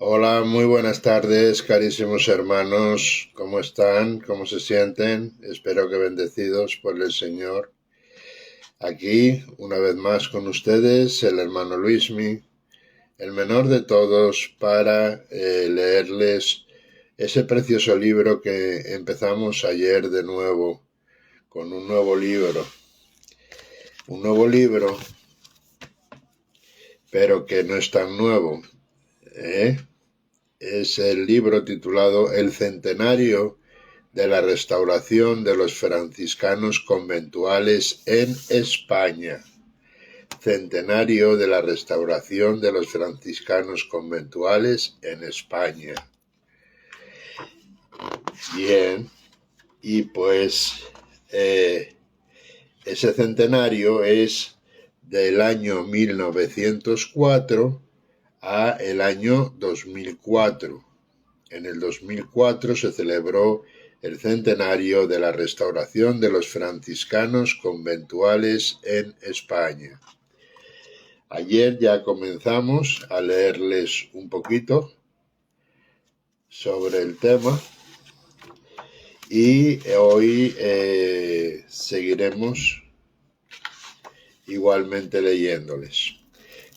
Hola, muy buenas tardes, carísimos hermanos. ¿Cómo están? ¿Cómo se sienten? Espero que bendecidos por el Señor. Aquí, una vez más con ustedes, el hermano Luismi, el menor de todos, para leerles ese precioso libro que empezamos ayer de nuevo, con un nuevo libro. Un nuevo libro, pero que no es tan nuevo, ¿eh? Es el libro titulado El Centenario de la restauración de los franciscanos conventuales en España. Centenario de la restauración de los franciscanos conventuales en España. Bien, y pues ese centenario es del año 1904 a el año 2004. En el 2004 se celebró el centenario de la restauración de los franciscanos conventuales en España. Ayer ya comenzamos a leerles un poquito sobre el tema y hoy seguiremos igualmente leyéndoles.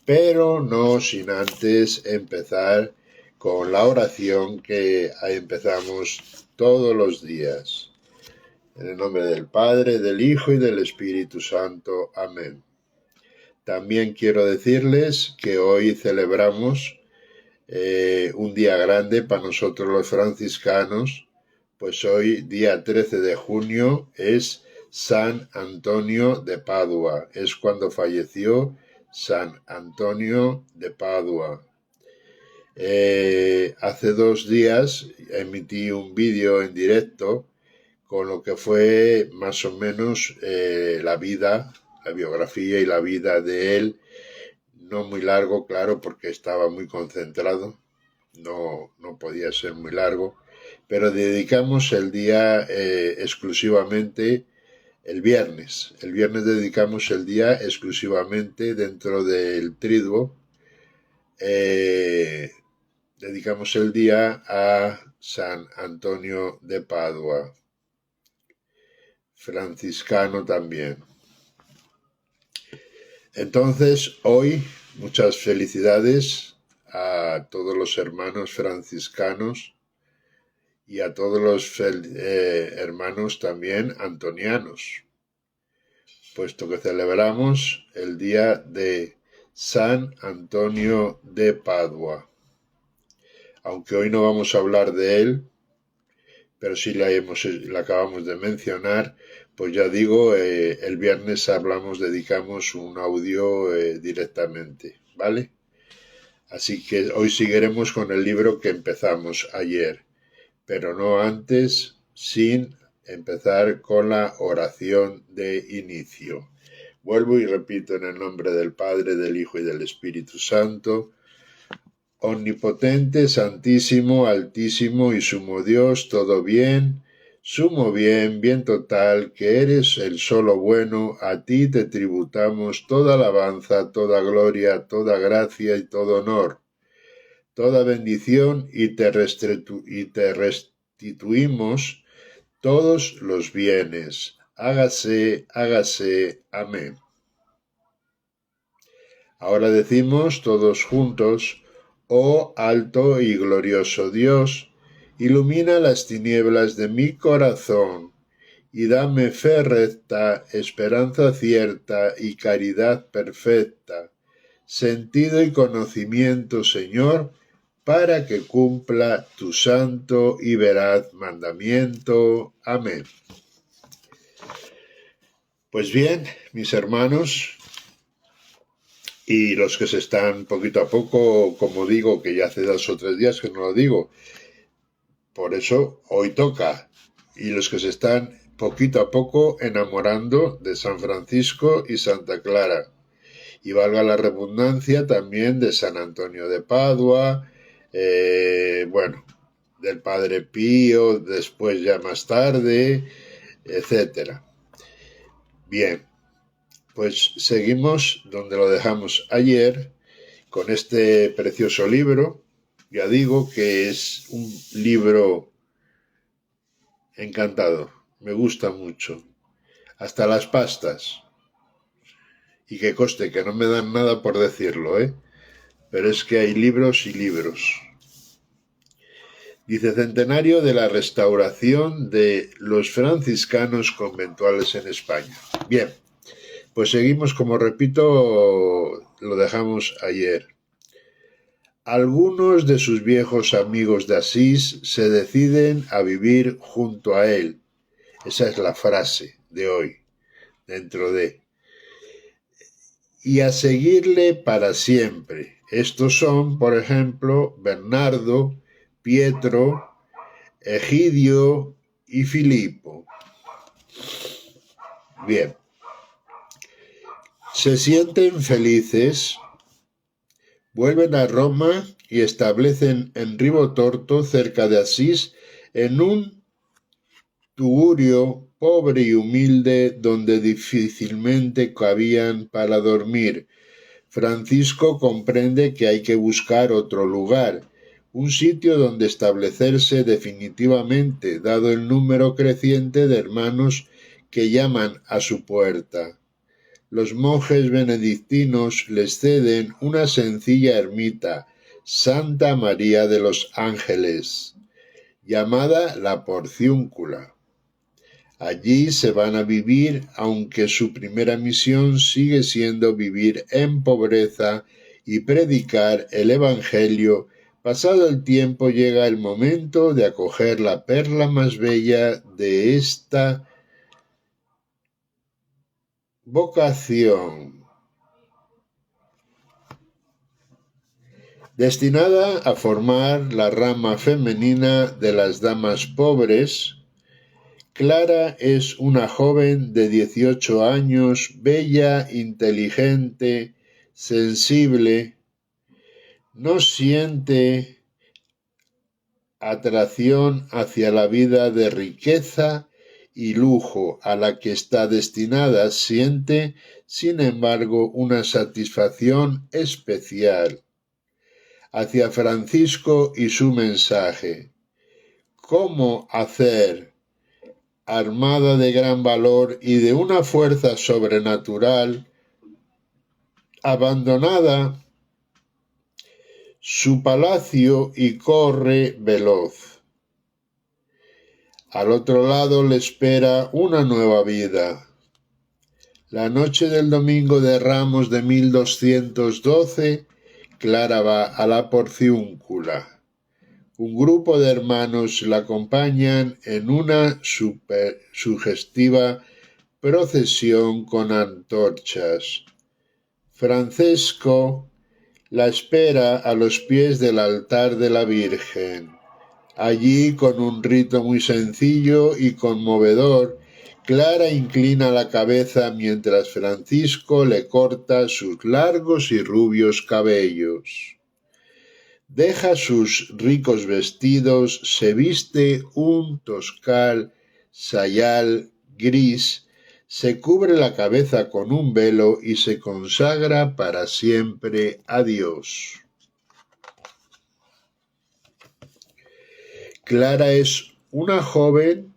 Pero no sin antes empezar con la oración que empezamos todos los días. En el nombre del Padre, del Hijo y del Espíritu Santo. Amén. También quiero decirles que hoy celebramos un día grande para nosotros los franciscanos, pues hoy, día 13 de junio, es San Antonio de Padua. Es cuando falleció San Antonio de Padua. Hace 2 días emití un vídeo en directo con lo que fue más o menos la vida, la biografía y la vida de él. No muy largo, claro, porque estaba muy concentrado, no podía ser muy largo, pero dedicamos el día exclusivamente el viernes. El viernes dedicamos el día exclusivamente dentro del triduo. Dedicamos el día a San Antonio de Padua, franciscano también. Entonces, hoy muchas felicidades a todos los hermanos franciscanos y a todos los hermanos también antonianos, puesto que celebramos el día de San Antonio de Padua. Aunque hoy no vamos a hablar de él, pero sí la acabamos de mencionar, pues ya digo, el viernes dedicamos un audio directamente, ¿vale? Así que hoy seguiremos con el libro que empezamos ayer, pero no antes, sin empezar con la oración de inicio. Vuelvo y repito en el nombre del Padre, del Hijo y del Espíritu Santo. Omnipotente, santísimo, altísimo y sumo Dios, todo bien, sumo bien, bien total, que eres el solo bueno, a ti te tributamos toda alabanza, toda gloria, toda gracia y todo honor, toda bendición y te restituimos todos los bienes. Hágase, hágase. Amén. Ahora decimos todos juntos: oh alto y glorioso Dios, ilumina las tinieblas de mi corazón y dame fe recta, esperanza cierta y caridad perfecta, sentido y conocimiento, Señor, para que cumpla tu santo y veraz mandamiento. Amén. Pues bien, mis hermanos, y los que se están poquito a poco, como digo, que ya hace 2 o 3 días que no lo digo, por eso hoy toca. Y los que se están poquito a poco enamorando de San Francisco y Santa Clara. Y valga la redundancia también de San Antonio de Padua, bueno, del Padre Pío, después ya más tarde, etcétera. Bien, pues seguimos donde lo dejamos ayer, con este precioso libro ya digo que es un libro encantador, me gusta mucho, hasta las pastas, y que coste que no me dan nada por decirlo, pero es que hay libros y libros. Dice: centenario de la restauración de los franciscanos conventuales en España. Bien, pues seguimos, como repito, lo dejamos ayer. Algunos de sus viejos amigos de Asís se deciden a vivir junto a él. Esa es la frase de hoy, dentro de. Y a seguirle para siempre. Estos son, por ejemplo, Bernardo, Pietro, Egidio y Filipo. Bien. Se sienten felices, vuelven a Roma y establecen en Ribotorto, cerca de Asís, en un tugurio pobre y humilde donde difícilmente cabían para dormir. Francisco comprende que hay que buscar otro lugar, un sitio donde establecerse definitivamente, dado el número creciente de hermanos que llaman a su puerta. Los monjes benedictinos les ceden una sencilla ermita, Santa María de los Ángeles, llamada La Porciúncula. Allí se van a vivir, aunque su primera misión sigue siendo vivir en pobreza y predicar el Evangelio. Pasado el tiempo llega el momento de acoger la perla más bella de esta vocación, destinada a formar la rama femenina de las damas pobres. Clara es una joven de 18 años, bella, inteligente, sensible. No siente atracción hacia la vida de riqueza y lujo a la que está destinada. Siente, sin embargo, una satisfacción especial hacia Francisco y su mensaje. ¿Cómo hacer, armada de gran valor y de una fuerza sobrenatural, abandonada su palacio y corre veloz? Al otro lado le espera una nueva vida. La noche del domingo de Ramos de 1212, Clara va a la Porciúncula. Un grupo de hermanos la acompañan en una sugestiva procesión con antorchas. Francesco la espera a los pies del altar de la Virgen. Allí, con un rito muy sencillo y conmovedor, Clara inclina la cabeza mientras Francisco le corta sus largos y rubios cabellos. Deja sus ricos vestidos, se viste un toscal sayal gris, se cubre la cabeza con un velo y se consagra para siempre a Dios. Clara es una joven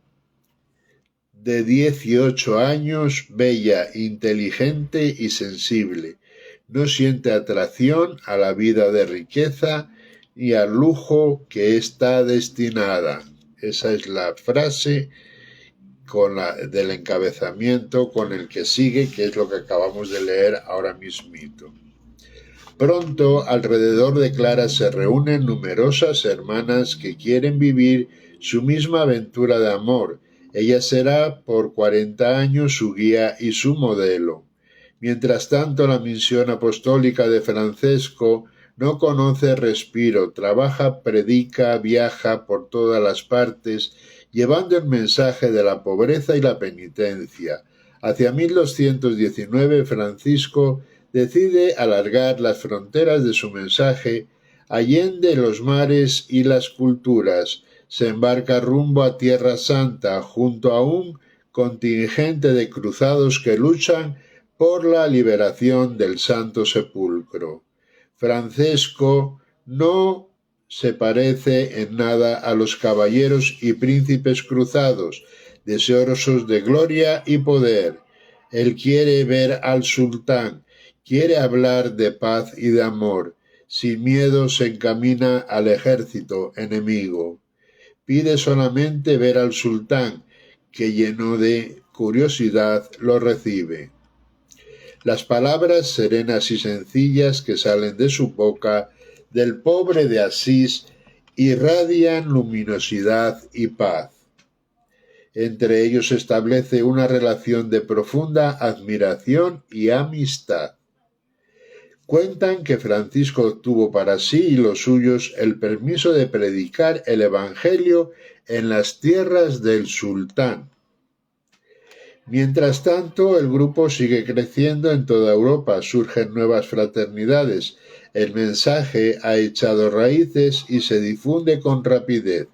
de 18 años, bella, inteligente y sensible. No siente atracción a la vida de riqueza y al lujo que está destinada. Esa es la frase del encabezamiento con el que sigue, que es lo que acabamos de leer ahora mismito. Pronto, alrededor de Clara se reúnen numerosas hermanas que quieren vivir su misma aventura de amor. Ella será por 40 años su guía y su modelo. Mientras tanto, la misión apostólica de Francesco no conoce respiro, trabaja, predica, viaja por todas las partes, llevando el mensaje de la pobreza y la penitencia. Hacia 1219, Francisco decide alargar las fronteras de su mensaje allende los mares y las culturas. Se embarca rumbo a Tierra Santa junto a un contingente de cruzados que luchan por la liberación del Santo Sepulcro. Francesco no se parece en nada a los caballeros y príncipes cruzados, deseosos de gloria y poder. Él quiere ver al sultán, quiere hablar de paz y de amor. Sin miedo se encamina al ejército enemigo. Pide solamente ver al sultán, que lleno de curiosidad lo recibe. Las palabras serenas y sencillas que salen de su boca, del pobre de Asís, irradian luminosidad y paz. Entre ellos se establece una relación de profunda admiración y amistad. Cuentan que Francisco obtuvo para sí y los suyos el permiso de predicar el Evangelio en las tierras del sultán. Mientras tanto, el grupo sigue creciendo en toda Europa, surgen nuevas fraternidades, el mensaje ha echado raíces y se difunde con rapidez.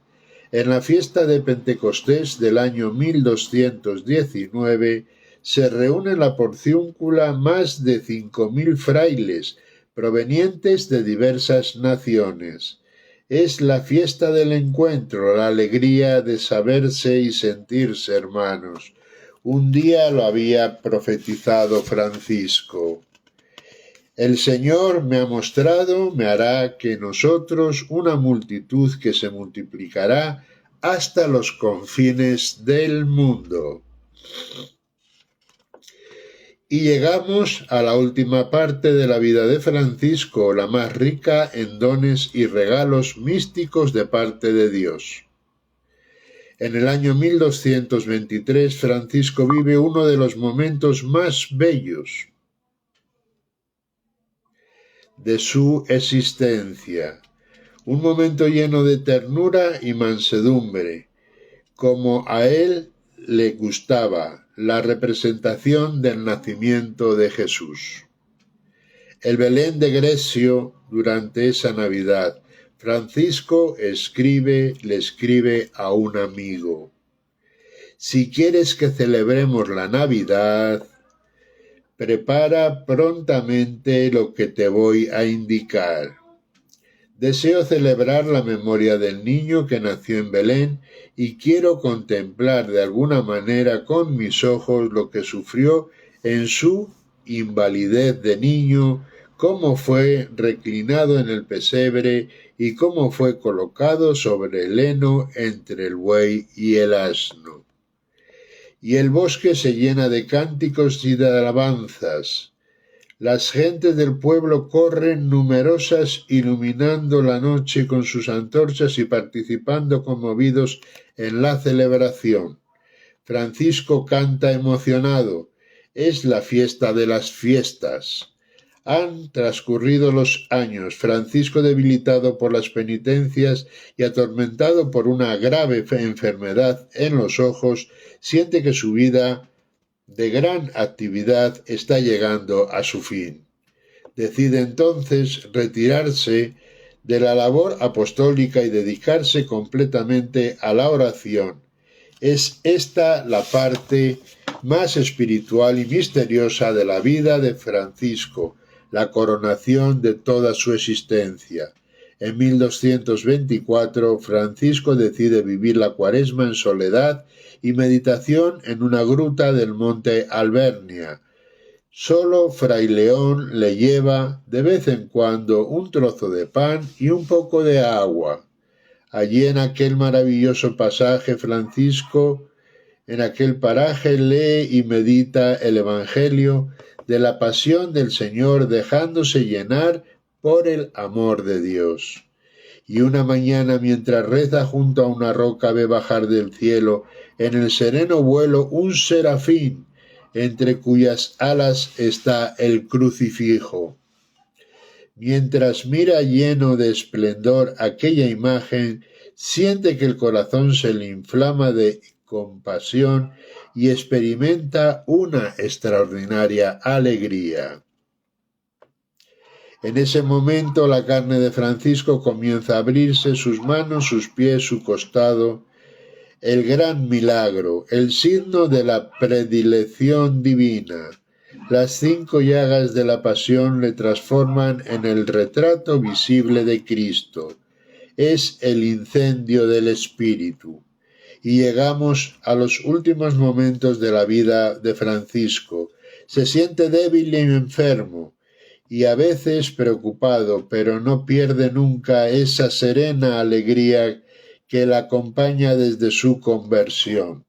En la fiesta de Pentecostés del año 1219 se reúne en la Porciúncula más de 5.000 frailes provenientes de diversas naciones. Es la fiesta del encuentro, la alegría de saberse y sentirse hermanos. Un día lo había profetizado Francisco. El Señor me ha mostrado, me hará que nosotros una multitud que se multiplicará hasta los confines del mundo. Y llegamos a la última parte de la vida de Francisco, la más rica en dones y regalos místicos de parte de Dios. En el año 1223, Francisco vive uno de los momentos más bellos de su existencia, un momento lleno de ternura y mansedumbre, como a él le gustaba, la representación del nacimiento de Jesús. El Belén de Grecio, durante esa Navidad, Francisco le escribe a un amigo: si quieres que celebremos la Navidad, prepara prontamente lo que te voy a indicar. Deseo celebrar la memoria del niño que nació en Belén y quiero contemplar de alguna manera con mis ojos lo que sufrió en su invalidez de niño, cómo fue reclinado en el pesebre y cómo fue colocado sobre el heno entre el buey y el asno. Y el bosque se llena de cánticos y de alabanzas. Las gentes del pueblo corren numerosas iluminando la noche con sus antorchas y participando conmovidos en la celebración. Francisco canta emocionado. Es la fiesta de las fiestas. Han transcurrido los años. Francisco, debilitado por las penitencias y atormentado por una grave enfermedad en los ojos, siente que su vida de gran actividad está llegando a su fin. Decide entonces retirarse de la labor apostólica y dedicarse completamente a la oración. Es esta la parte más espiritual y misteriosa de la vida de Francisco, la coronación de toda su existencia. En 1224, Francisco decide vivir la Cuaresma en soledad y meditación en una gruta del monte Albernia. Solo Fray León le lleva de vez en cuando un trozo de pan y un poco de agua. Allí en aquel maravilloso pasaje, Francisco, en aquel paraje, lee y medita el Evangelio de la pasión del Señor, dejándose llenar por el amor de Dios. Y una mañana, mientras reza junto a una roca, ve bajar del cielo en el sereno vuelo un serafín, entre cuyas alas está el crucifijo. Mientras mira lleno de esplendor aquella imagen, siente que el corazón se le inflama de compasión y experimenta una extraordinaria alegría. En ese momento la carne de Francisco comienza a abrirse, sus manos, sus pies, su costado. El gran milagro, el signo de la predilección divina. Las 5 llagas de la pasión le transforman en el retrato visible de Cristo. es el incendio del espíritu. Y llegamos a los últimos momentos de la vida de Francisco. Se siente débil y enfermo, y a veces preocupado, pero no pierde nunca esa serena alegría que la acompaña desde su conversión.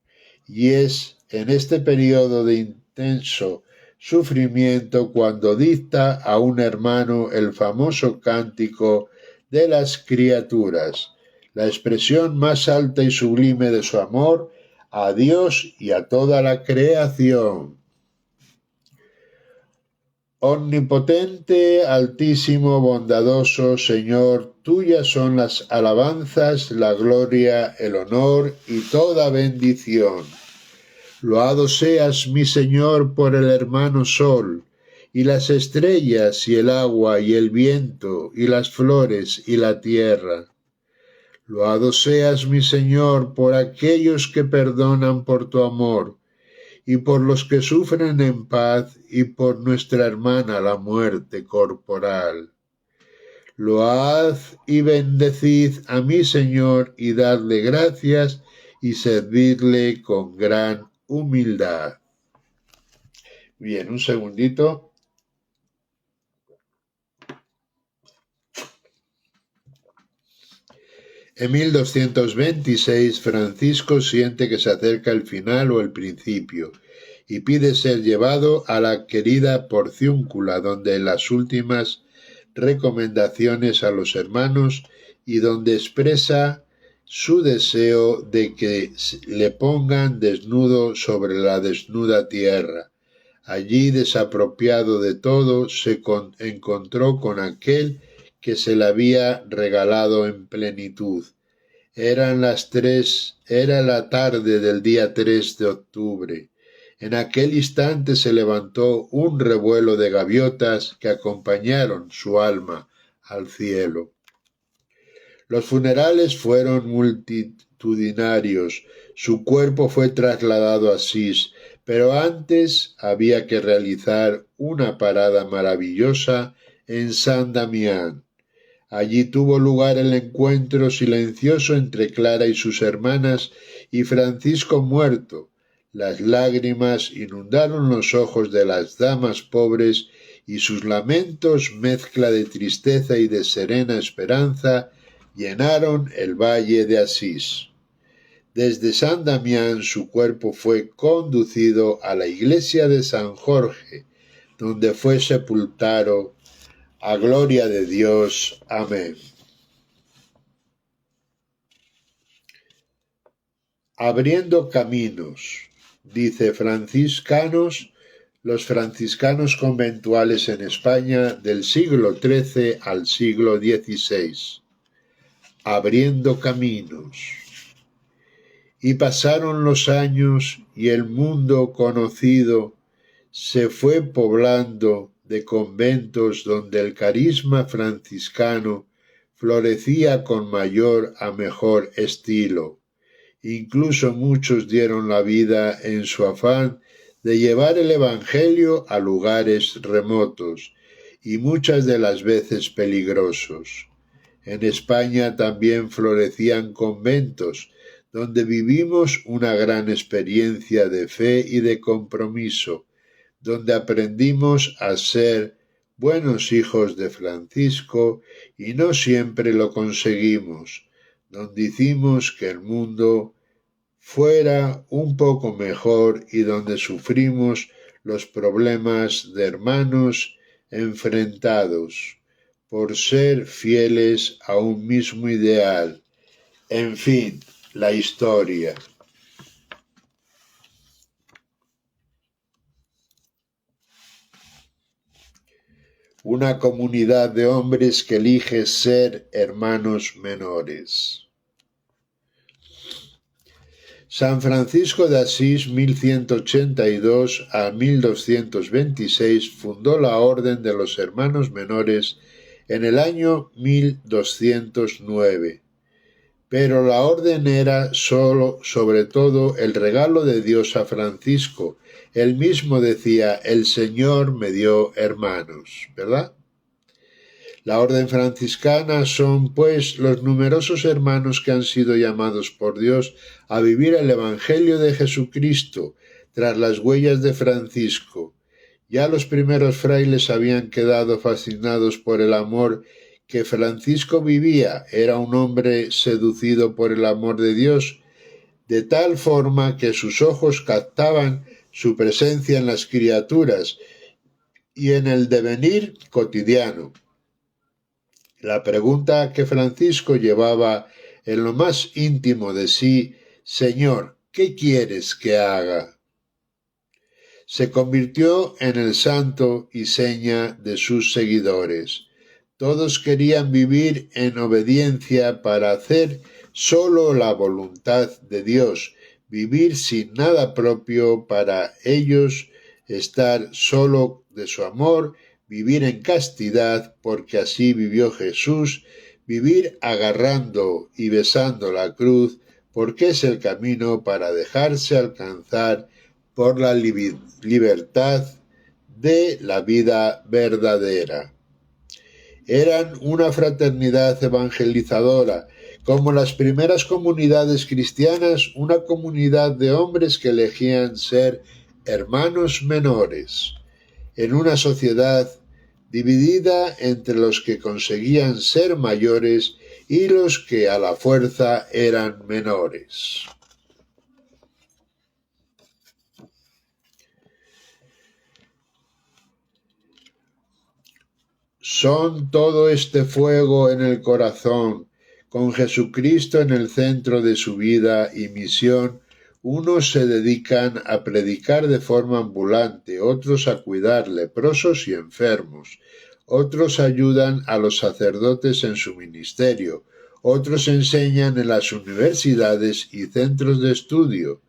Y es en este periodo de intenso sufrimiento cuando dicta a un hermano el famoso cántico de las criaturas, la expresión más alta y sublime de su amor a Dios y a toda la creación. Omnipotente, altísimo, bondadoso, Señor, tuyas son las alabanzas, la gloria, el honor y toda bendición. Loado seas, mi Señor, por el hermano sol, y las estrellas, y el agua, y el viento, y las flores, y la tierra. Loado seas, mi Señor, por aquellos que perdonan por tu amor, y por los que sufren en paz, y por nuestra hermana la muerte corporal. Load y bendecid a mi Señor, y dadle gracias, y servidle con gran humildad. Bien, un segundito. En 1226, Francisco siente que se acerca el final o el principio y pide ser llevado a la querida Porciúncula, donde las últimas recomendaciones a los hermanos y donde expresa su deseo de que le pongan desnudo sobre la desnuda tierra. Allí, desapropiado de todo, se encontró con aquel que se le había regalado en plenitud. Era la tarde del día 3 de octubre. En aquel instante se levantó un revuelo de gaviotas que acompañaron su alma al cielo. Los funerales fueron multitudinarios. Su cuerpo fue trasladado a Asís, pero antes había que realizar una parada maravillosa en San Damián. Allí tuvo lugar el encuentro silencioso entre Clara y sus hermanas y Francisco muerto. Las lágrimas inundaron los ojos de las damas pobres y sus lamentos, mezcla de tristeza y de serena esperanza, llenaron el valle de Asís. Desde San Damián su cuerpo fue conducido a la iglesia de San Jorge, donde fue sepultado. A gloria de Dios. Amén. Abriendo caminos, dice franciscanos, los franciscanos conventuales en España del siglo XIII al siglo XVI. Abriendo caminos. Y pasaron los años y el mundo conocido se fue poblando de conventos donde el carisma franciscano florecía con mayor a mejor estilo. Incluso muchos dieron la vida en su afán de llevar el Evangelio a lugares remotos y muchas de las veces peligrosos. En España también florecían conventos donde vivimos una gran experiencia de fe y de compromiso, donde aprendimos a ser buenos hijos de Francisco y no siempre lo conseguimos, donde hicimos que el mundo fuera un poco mejor y donde sufrimos los problemas de hermanos enfrentados por ser fieles a un mismo ideal. En fin, la historia. Una comunidad de hombres que elige ser hermanos menores. San Francisco de Asís, 1182 a 1226, fundó la Orden de los Hermanos Menores en el año 1209. Pero la orden era sobre todo, el regalo de Dios a Francisco. Él mismo decía, el Señor me dio hermanos, ¿verdad? La orden franciscana son, pues, los numerosos hermanos que han sido llamados por Dios a vivir el Evangelio de Jesucristo tras las huellas de Francisco. Ya los primeros frailes habían quedado fascinados por el amor que Francisco vivía. Era un hombre seducido por el amor de Dios, de tal forma que sus ojos captaban su presencia en las criaturas y en el devenir cotidiano. La pregunta que Francisco llevaba en lo más íntimo de sí: Señor, ¿qué quieres que haga?, se convirtió en el santo y seña de sus seguidores. Todos querían vivir en obediencia para hacer solo la voluntad de Dios, vivir sin nada propio para ellos, estar solo de su amor, vivir en castidad, porque así vivió Jesús, vivir agarrando y besando la cruz, porque es el camino para dejarse alcanzar por la libertad de la vida verdadera. Eran una fraternidad evangelizadora, como las primeras comunidades cristianas, una comunidad de hombres que elegían ser hermanos menores, en una sociedad dividida entre los que conseguían ser mayores y los que a la fuerza eran menores. Son todo este fuego en el corazón, con Jesucristo en el centro de su vida y misión. Unos se dedican a predicar de forma ambulante, otros a cuidar leprosos y enfermos, otros ayudan a los sacerdotes en su ministerio, otros enseñan en las universidades y centros de estudio,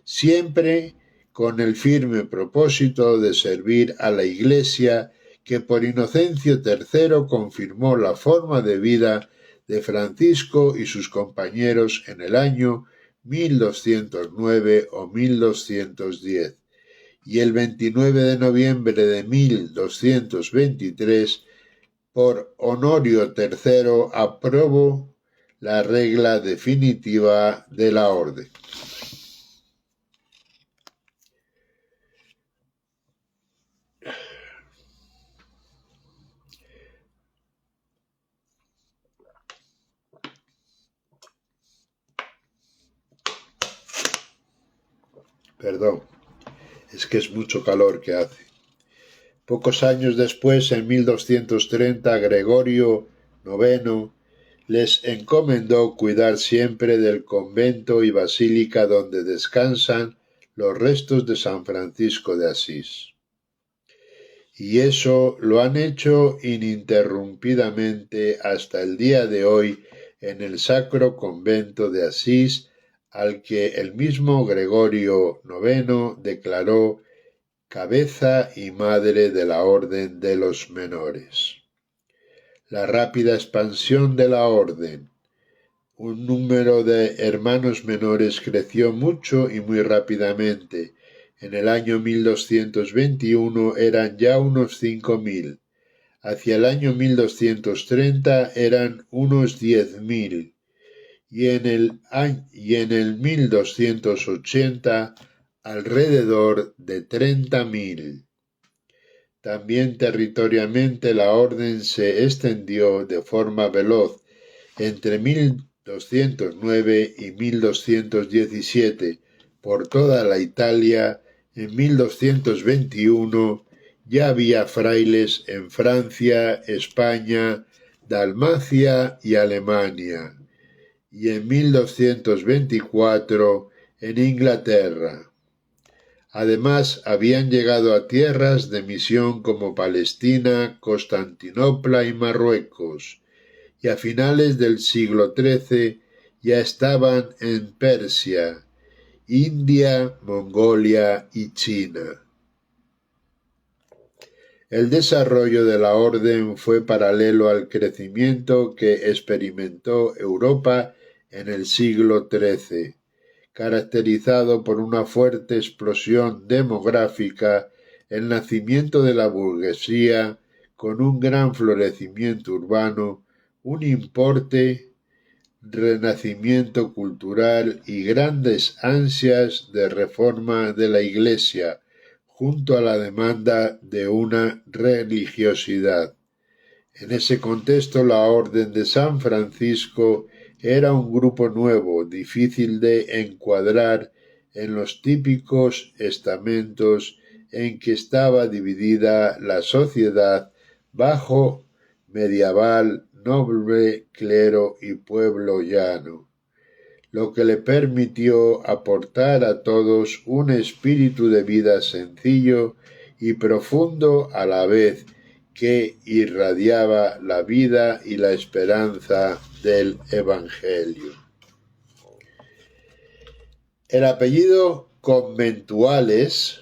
siempre con el firme propósito de servir a la Iglesia, que por Inocencio III confirmó la forma de vida de Francisco y sus compañeros en el año 1209 o 1210, y el 29 de noviembre de 1223, por Honorio III, aprobó la regla definitiva de la orden. Perdón, es que es mucho calor que hace. Pocos años después, en 1230, Gregorio IX les encomendó cuidar siempre del convento y basílica donde descansan los restos de San Francisco de Asís. Y eso lo han hecho ininterrumpidamente hasta el día de hoy en el Sacro Convento de Asís, al que el mismo Gregorio IX declaró cabeza y madre de la Orden de los Menores. La rápida expansión de la Orden. Un número de hermanos menores creció mucho y muy rápidamente. En el año 1221 eran ya unos 5.000. Hacia el año 1230 eran unos 10.000. Y en el 1280 alrededor de 30.000. También territorialmente la orden se extendió de forma veloz. Entre 1209 y 1217 por toda la Italia. En 1221 ya había frailes en Francia, España, Dalmacia y Alemania, y en 1224 en Inglaterra. Además, habían llegado a tierras de misión como Palestina, Constantinopla y Marruecos, y a finales del siglo XIII ya estaban en Persia, India, Mongolia y China. El desarrollo de la orden fue paralelo al crecimiento que experimentó Europa en el siglo XIII, caracterizado por una fuerte explosión demográfica, el nacimiento de la burguesía, con un gran florecimiento urbano, un importe renacimiento cultural y grandes ansias de reforma de la Iglesia, junto a la demanda de una religiosidad. En ese contexto, la Orden de San Francisco era un grupo nuevo, difícil de encuadrar en los típicos estamentos en que estaba dividida la sociedad bajo medieval, noble, clero y pueblo llano, lo que le permitió aportar a todos un espíritu de vida sencillo y profundo a la vez que irradiaba la vida y la esperanza del Evangelio. El apellido conventuales,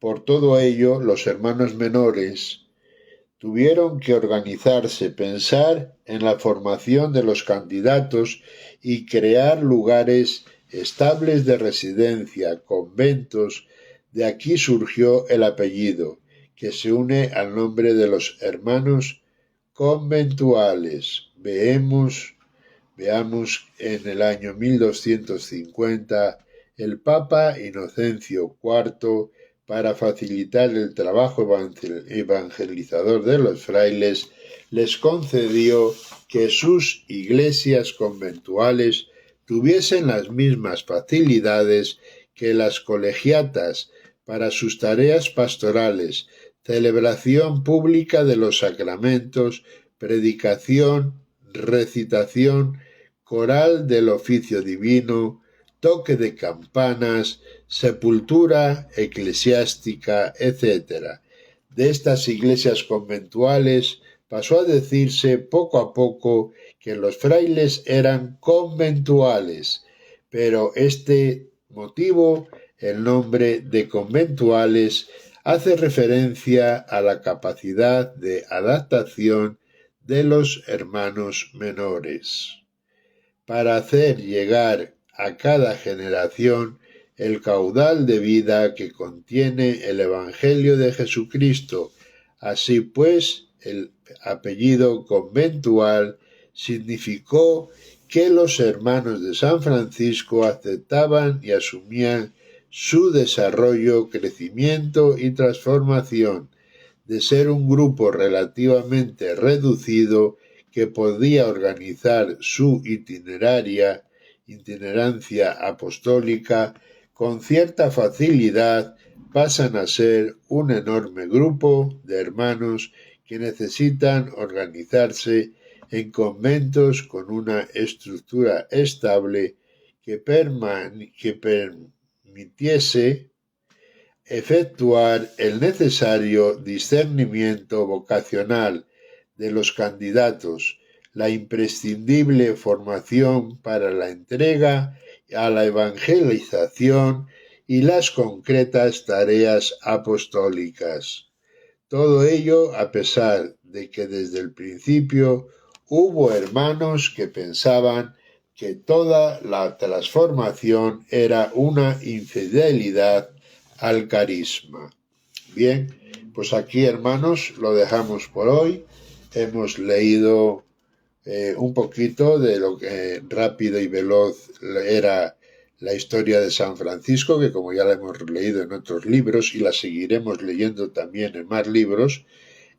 por todo ello, los hermanos menores tuvieron que organizarse, pensar en la formación de los candidatos y crear lugares estables de residencia, conventos. De aquí surgió el apellido, que se une al nombre de los hermanos conventuales. Veamos en el año 1250 el Papa Inocencio IV, para facilitar el trabajo evangelizador de los frailes, les concedió que sus iglesias conventuales tuviesen las mismas facilidades que las colegiatas para sus tareas pastorales, celebración pública de los sacramentos, predicación, recitación, coral del oficio divino, toque de campanas, sepultura eclesiástica, etc. De estas iglesias conventuales pasó a decirse poco a poco que los frailes eran conventuales, pero este motivo, el nombre de conventuales, hace referencia a la capacidad de adaptación de los hermanos menores para hacer llegar a cada generación el caudal de vida que contiene el Evangelio de Jesucristo. Así pues, el apellido conventual significó que los hermanos de San Francisco aceptaban y asumían su desarrollo, crecimiento y transformación, de ser un grupo relativamente reducido que podía organizar su itinerancia apostólica con cierta facilidad, pasan a ser un enorme grupo de hermanos que necesitan organizarse en conventos con una estructura estable que permitiese efectuar el necesario discernimiento vocacional de los candidatos, la imprescindible formación para la entrega a la evangelización y las concretas tareas apostólicas. Todo ello a pesar de que desde el principio hubo hermanos que pensaban que toda la transformación era una infidelidad al carisma. Bien, pues aquí, hermanos, lo dejamos por hoy. Hemos leído un poquito de lo que rápido y veloz era la historia de San Francisco, que como ya la hemos leído en otros libros y la seguiremos leyendo también en más libros,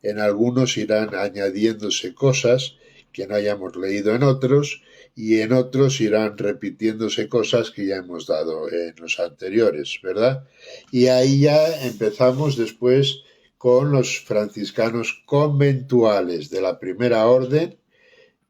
en algunos irán añadiéndose cosas que no hayamos leído en otros, y en otros irán repitiéndose cosas que ya hemos dado en los anteriores, ¿verdad? Y ahí ya empezamos después con los franciscanos conventuales de la primera orden,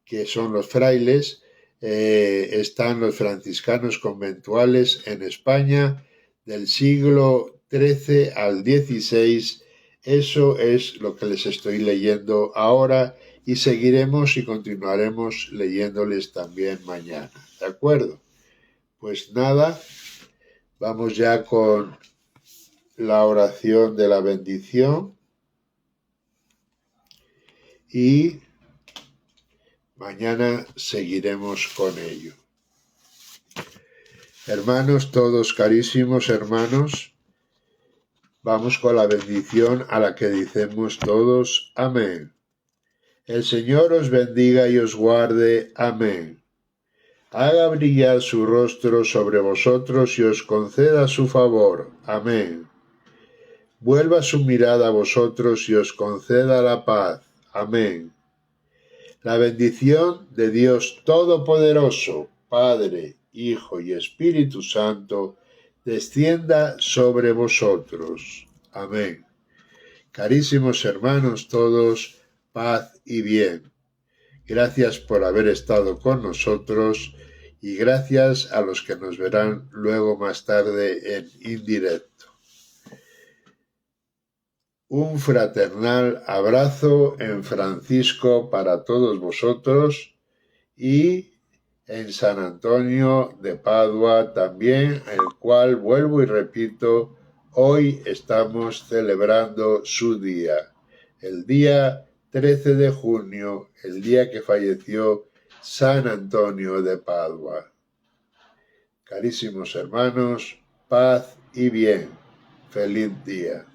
que son los frailes. Están los franciscanos conventuales en España del siglo XIII al XVI. Eso es lo que les estoy leyendo ahora y seguiremos y continuaremos leyéndoles también mañana. ¿De acuerdo? Pues nada, vamos ya con la oración de la bendición y mañana seguiremos con ello. Hermanos, todos carísimos hermanos, Vamos con la bendición a la que decimos todos amén. El Señor os bendiga y os guarde. Amén. Haga brillar su rostro sobre vosotros y os conceda su favor. Amén. Vuelva su mirada a vosotros y os conceda la paz. Amén. La bendición de Dios Todopoderoso, Padre, Hijo y Espíritu Santo, descienda sobre vosotros. Amén. Carísimos hermanos todos, paz y bien. Gracias por haber estado con nosotros y gracias a los que nos verán luego más tarde en indirecto. Un fraternal abrazo en Francisco para todos vosotros y en San Antonio de Padua también, el cual, vuelvo y repito, hoy estamos celebrando su día, el día 13 de junio, el día que falleció San Antonio de Padua. Carísimos hermanos, paz y bien. Feliz día.